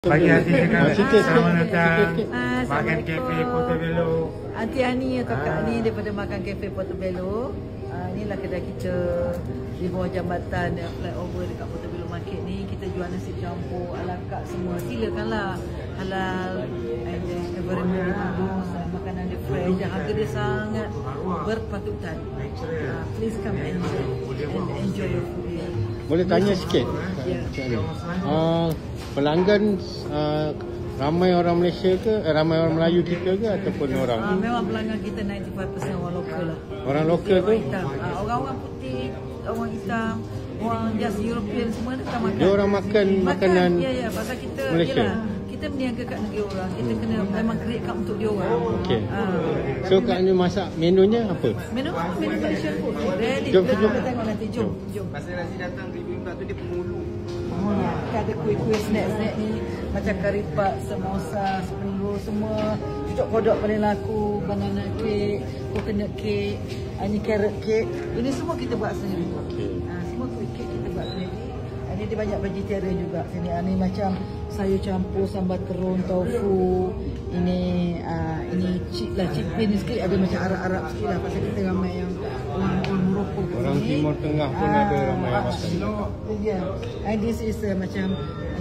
Pagi hati cakap, selamat datang makan Assalamualaikum. kafe Portobello. Aunty Ani atau Kak Ani daripada makan kafe Portobello. Inilah kedai kita di bawah jambatan flyover dekat Portobello Market ni. Kita jual nasi campur, ala kak semua. Silakanlah. Halal and then environment bagus, makanan dia fresh dan harga dia sangat berpatutan. Please come and enjoy your food here. Boleh tanya sikit? Pelanggan ramai orang Malaysia ke? Ramai orang Melayu kita ke ataupun orang? Memang pelanggan kita 95% orang lokal lah. Orang lokal tu? Orang-orang putih, orang hitam, orang just European semua datang makan. Dia orang makan makanan ya, pasal kita Malaysia. Yelah, kita berniaga kat negeri orang. Kita kena memang create kat untuk dia orang. Okey. So kat ni masak menunya apa? Menu Malaysian food. Ready. Jom, Kita jom. tengok nanti. Jom. Pasal nasi datang ribu-ribu tu dia pengulu. Kita ada kuih-kuih snack-snack ni macam kari pak, samosa, spring roll semua. Cucuk kodok paling laku, banana cake, coconut cake, ini carrot cake. Ini semua kita buat sendiri. Semua kuih cake kita buat sendiri. Ini dia banyak vegetarian juga sini. Ini macam sayur campur, sambal terung, tofu. Ini chickpea ni sikit ada macam Arab-Arab sikit lah. Pasal kita ramai yang orang Morocco kat Orang sini. Timur Tengah pun ada ramai yang makan. And this is macam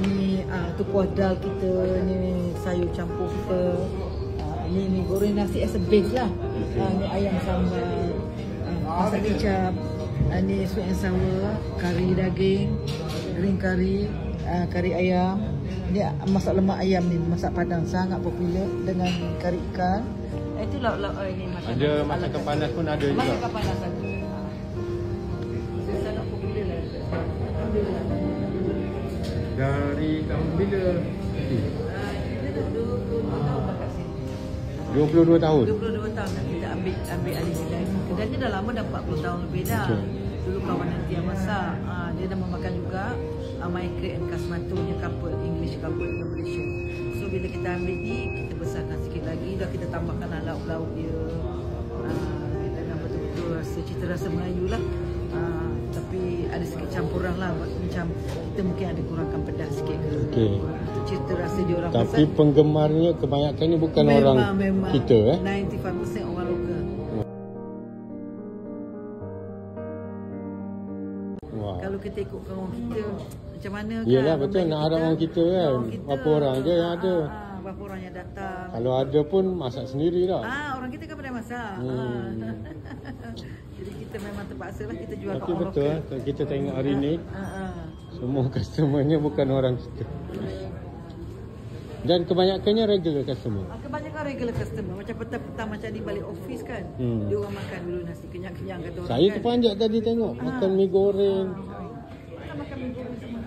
ni tu kuah dal kita, ni sayur campur kita. Ni goreng nasi as a base lah. Ni ayam sambal, masak kicap. Ni sweet and sour, kari daging, green curry, kari ayam. Ni masak lemak ayam ni, masak Padang sangat popular dengan kari ikan. Itu lauk-lauk ini masakan. Ada masakan panas pun ada juga. Masakan panas ada. Sangat popular lah. Alhamdulillah. Dari tahun bila? Kita 22 tahun kat sini. 22 tahun? 22 tahun dah kita ambil alih kedai. Kedai ni dah lama, dah 40 tahun lebih dah. Dulu kawan nanti yang masak. Dia dah memakan juga Michael and Kasmato punya couple, English couple di Malaysia. So bila kita ambil ni, kita besarkan sikit lagi. Dah kita tambahkan lauk-lauk dia. Dengan betul-betul rasa cita rasa Melayu lah. Tapi ada sikit campuran lah. Macam kita mungkin ada kurangkan pedas sikit ke. Okey. Cita rasa dia orang Tapi penggemarnya kebanyakannya bukan orang kita 95% orang lokal. Wah. Kalau kita ikutkan orang kita macam mana kan? Yelah betul, nak harap orang kita kan. Orang kita. Berapa orang je yang ada. Berapa orang yang datang. Kalau ada pun masak sendiri lah. Orang kita kan pandai masak. Jadi kita memang terpaksa lah kita jual kat Tapi orang betul lokal. kalau kita tengok hari ni semua customernya bukan orang kita. Dan kebanyakannya regular customer. Kebanyakan regular customer. Macam petang-petang macam ni balik office kan. Dia orang makan dulu nasi kenyang-kenyang kata orang Saya kan. terpanjat tadi tengok makan mi goreng. Kita makan mi goreng semua.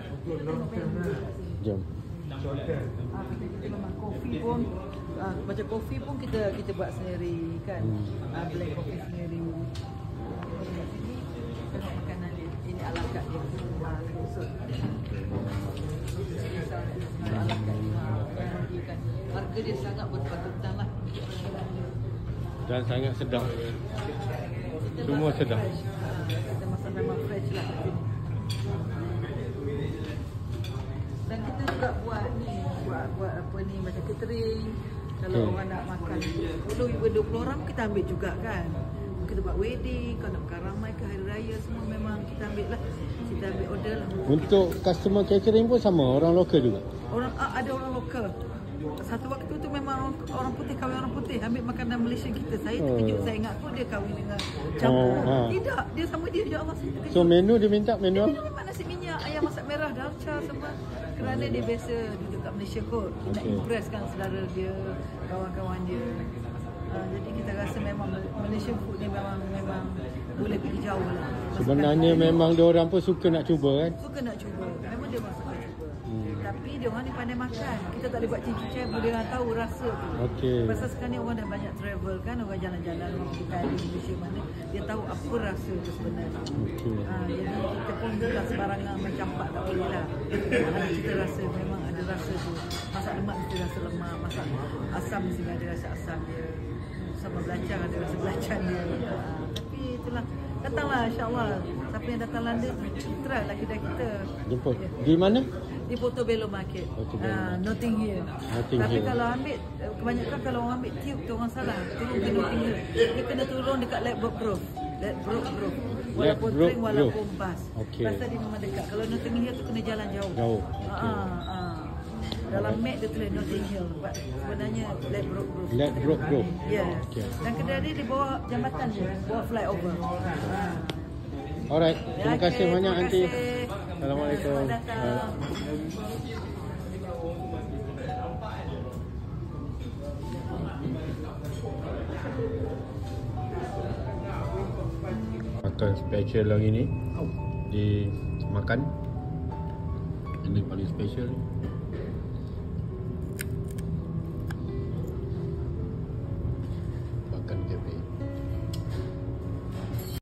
Jom. Kita memang kopi pun macam kopi pun kita buat sendiri kan. Blend kopi sendiri. Ini tengok makanan dia. Ini ala kat dia. Khusus. Ala kat dia. Harga dia sangat berpatutan lah. Dan sangat sedap. Semua sedap. Kita masak memang fresh lah kat sini. Dan kita juga buat apa ni macam catering. Kalau orang nak makan lebih 20 orang kita ambil juga kan. Kita buat wedding, kalau nak makan ramai ke hari raya semua memang kita ambil lah. Kita ambil order lah. Untuk customer catering pun sama, orang lokal juga. Ada orang lokal. Satu waktu tu memang orang putih kahwin orang putih ambil makanan Malaysia kita. Saya terkejut, saya ingat pun dia kahwin dengan campur. Tidak, dia sama dia, ya Allah, saya terkejut. So menu dia minta menu Dia apa? memang nasi minyak, ayam masak merah, dalca semua. Kerana dia biasa duduk kat Malaysia kot. Dia nak impress kan saudara dia, kawan-kawan dia. Jadi kita rasa memang Malaysian food ni memang boleh pergi jauh lah. Sebenarnya memang dia orang pun suka nak cuba kan. Suka nak cuba. Memang dia suka cuba. Tapi dia orang ni pandai makan. Kita tak boleh buat cincin boleh orang tahu rasa tu. Okey. Pasal sekarang ni orang dah banyak travel kan, orang jalan-jalan, orang pergi kali Malaysia mana, dia tahu apa rasa tu sebenarnya. Okey. Jadi kita pun tak sembarangan mencampak, tak boleh lah. Ada cita rasa, memang ada rasa tu. Masak lemak mesti rasa lemak, masak asam mesti ada rasa asam dia. Sama belacan ada rasa belacan dia. Tapi itulah, datanglah insya-Allah. Siapa yang datang London, try lah kedai kita. Jemput. Di mana? Di di Portobello Market. Portobello. Notting Hill. Notting Tapi Hill. kalau ambil, kebanyakan kalau orang ambil tube tu orang salah. Turun ke Notting Hill. Dia kena turun dekat Ladbroke Grove. Ladbroke Grove. Walaupun Ladbroke train, walaupun Grove. bas. Okey. Pasal dia memang dekat. Kalau Notting Hill tu kena jalan jauh. Jauh. Okey. Dalam map dia tulis Notting Hill. Sebenarnya Ladbroke Grove. Ladbroke Grove. Ya. Okey. Dan kedai dia di bawah jambatan je. Bawah flyover. Alright, terima kasih banyak terima Aunty. kasih. Assalamualaikum. Selamat datang. Makan special hari ni di makan ini paling special.